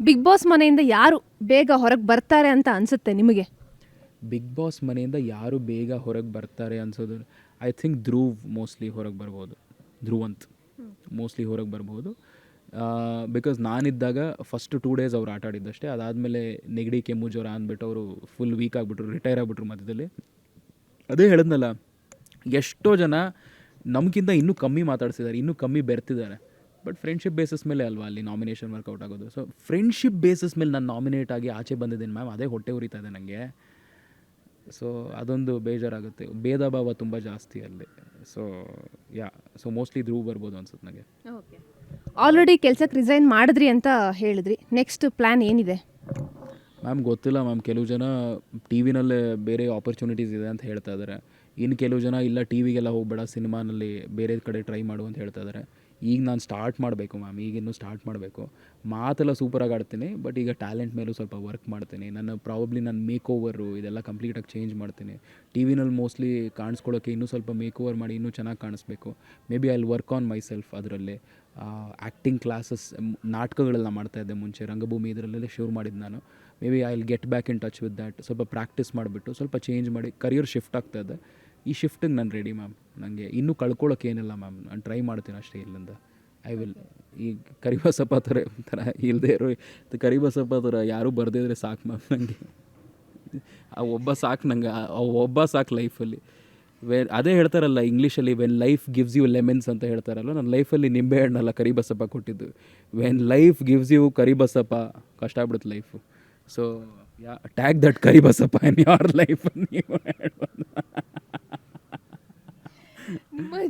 Big boss ಮನೆಯಿಂದ ಯಾರು ಬೇಗ ಹೊರಗೆ ಬರ್ತಾರೆ ಅಂತ ಅನಿಸುತ್ತೆ ನಿಮಗೆ? ಬಿಗ್ ಬಾಸ್ ಮನೆಯಿಂದ ಯಾರು ಬೇಗ ಹೊರಗೆ ಬರ್ತಾರೆ ಅನ್ಸೋದು, ಐ ಥಿಂಕ್ ಧ್ರುವ್ ಮೋಸ್ಟ್ಲಿ ಹೊರಗೆ ಬರ್ಬೋದು. ಧ್ರುವಂತ್ ಮೋಸ್ಟ್ಲಿ ಹೊರಗೆ ಬರ್ಬೋದು. ಬಿಕಾಸ್ ನಾನಿದ್ದಾಗ ಫಸ್ಟ್ 2 ಡೇಸ್ ಅವ್ರು ಆಟ ಆಡಿದ್ದಷ್ಟೇ. ಅದಾದಮೇಲೆ ನೆಗಡಿ ಕೆಮ್ಮು ಜ್ವರ ಅಂದ್ಬಿಟ್ಟು ಅವರು ಫುಲ್ ವೀಕ್ ಆಗಿಬಿಟ್ರು, ರಿಟೈರ್ ಆಗಿಬಿಟ್ರು ಮಧ್ಯದಲ್ಲಿ. ಅದೇ ಹೇಳಿದ್ನಲ್ಲ, ಎಷ್ಟೋ ಜನ ನಮಗಿಂತ ಇನ್ನೂ ಕಮ್ಮಿ ಮಾತಾಡ್ಸಿದ್ದಾರೆ, ಇನ್ನೂ ಕಮ್ಮಿ ಬೆರ್ತಿದ್ದಾರೆ. ಬಟ್ ಫ್ರೆಂಡ್ಶಿಪ್ ಬೇಸಿಸ್ ಮೇಲೆ ಅಲ್ವಾ ಅಲ್ಲಿ ನಾಮಿನೇಷನ್ ವರ್ಕೌಟ್ ಆಗೋದು. ಸೊ ಫ್ರೆಂಡ್ಶಿಪ್ ಬೇಸಿಸ್ ಮೇಲೆ ನಾನು ನಾಮಿನೇಟ್ ಆಗಿ ಆಚೆ ಬಂದಿದ್ದೀನಿ ಮ್ಯಾಮ್, ಅದೇ ಹೊಟ್ಟೆ ಉರಿತಾ ಇದೆ ನನಗೆ. ಸೊ ಅದೊಂದು ಬೇಜಾರಾಗುತ್ತೆ, ಭೇದ ಭಾವ ತುಂಬ ಜಾಸ್ತಿ ಅಲ್ಲಿ. ಸೊ ಸೊ ಮೋಸ್ಟ್ಲಿ ಧ್ರುವ್ ಬರ್ಬೋದು ಅನ್ಸುತ್ತೆ ನನಗೆ. ಆಲ್ರೆಡಿ ಕೆಲ್ಸಕ್ಕೆ ರಿಸೈನ್ ಮಾಡಿದ್ರಿ ಅಂತ ಹೇಳಿದ್ರಿ, ನೆಕ್ಸ್ಟ್ ಪ್ಲ್ಯಾನ್ ಏನಿದೆ? ಮ್ಯಾಮ್ ಗೊತ್ತಿಲ್ಲ ಮ್ಯಾಮ್, ಕೆಲವು ಜನ ಟಿ ವಿನಲ್ಲೇ ಬೇರೆ ಆಪರ್ಚುನಿಟೀಸ್ ಇದೆ ಅಂತ ಹೇಳ್ತಾ ಇದ್ದಾರೆ. ಇನ್ನು ಕೆಲವು ಜನ ಇಲ್ಲ ಟಿ ವಿಗೆಲ್ಲ ಹೋಗಬೇಡ, ಸಿನಿಮಾನಲ್ಲಿ ಬೇರೆ ಕಡೆ ಟ್ರೈ ಮಾಡು ಅಂತ ಹೇಳ್ತಾ ಇದ್ದಾರೆ. ಈಗ ನಾನು ಸ್ಟಾರ್ಟ್ ಮಾಡಬೇಕು ಮ್ಯಾಮ್, ಈಗಿನ್ನೂ ಸ್ಟಾರ್ಟ್ ಮಾಡಬೇಕು. ಮಾತೆಲ್ಲ ಸೂಪರಾಗಿ ಆಡ್ತೀನಿ, ಬಟ್ ಈಗ ಟ್ಯಾಲೆಂಟ್ ಮೇಲೂ ಸ್ವಲ್ಪ ವರ್ಕ್ ಮಾಡ್ತೀನಿ. ನನ್ನ ಮೇಕ್ ಓವರು ಇದೆಲ್ಲ ಕಂಪ್ಲೀಟಾಗಿ ಚೇಂಜ್ ಮಾಡ್ತೀನಿ. ಟಿ ವಿನಲ್ಲಿ ಮೋಸ್ಟ್ಲಿ ಕಾಣಿಸ್ಕೊಳ್ಳೋಕ್ಕೆ ಇನ್ನೂ ಸ್ವಲ್ಪ ಮೇಕ್ ಓವರ್ ಮಾಡಿ ಇನ್ನೂ ಚೆನ್ನಾಗಿ ಕಾಣಿಸ್ಬೇಕು. Maybe I will work on myself. ಅದರಲ್ಲಿ ಆ್ಯಕ್ಟಿಂಗ್ ಕ್ಲಾಸಸ್, ನಾಟಕಗಳೆಲ್ಲ ಮಾಡ್ತಾಯಿದ್ದೆ ಮುಂಚೆ, ರಂಗಭೂಮಿ ಇದರಲ್ಲೆಲ್ಲ ಶುರು ಮಾಡಿದ್ದು ನಾನು. Maybe I will get back in touch with that. ಸ್ವಲ್ಪ ಪ್ರಾಕ್ಟೀಸ್ ಮಾಡಿಬಿಟ್ಟು ಸ್ವಲ್ಪ ಚೇಂಜ್ ಮಾಡಿ ಕರಿಯರ್ ಶಿಫ್ಟ್ ಆಗ್ತಾಯಿದ್ದೆ. ಈ ಶಿಫ್ಟಿಗೆ ನಾನು ರೆಡಿ ಮ್ಯಾಮ್. ನನಗೆ ಇನ್ನೂ ಕಳ್ಕೊಳ್ಳೋಕೆ ಏನಿಲ್ಲ ಮ್ಯಾಮ್, ನಾನು ಟ್ರೈ ಮಾಡ್ತೀನಿ ಅಷ್ಟೇ ಇಲ್ಲಿಂದ. I will. ಈ ಕರಿಬಸಪ್ಪ ಥರ ಒಂಥರ ಇಲ್ಲದೆ ಇರೋ ಕರಿಬಸಪ್ಪ ಥರ ಯಾರೂ ಬರದೇ ಇದ್ರೆ ಸಾಕು ಮ್ಯಾಮ್ ನನಗೆ. ಆ ಒಬ್ಬ ಸಾಕು ನಂಗೆ, ಆ ಒಬ್ಬ ಸಾಕು ಲೈಫಲ್ಲಿ. ಅದೇ ಹೇಳ್ತಾರಲ್ಲ ಇಂಗ್ಲೀಷಲ್ಲಿ, when life gives you lemons ಅಂತ ಹೇಳ್ತಾರಲ್ಲ, ನನ್ನ ಲೈಫಲ್ಲಿ ನಿಂಬೆ ಹಣ್ಣಲ್ಲ ಕರಿಬಸಪ್ಪ ಕೊಟ್ಟಿದ್ದು. When life gives you Karibasappa, ಕಷ್ಟ ಆಗ್ಬಿಡುತ್ತೆ life. So tag that Karibasappa in your life. ನೀವು ಹೇಳ್ಬೋದು.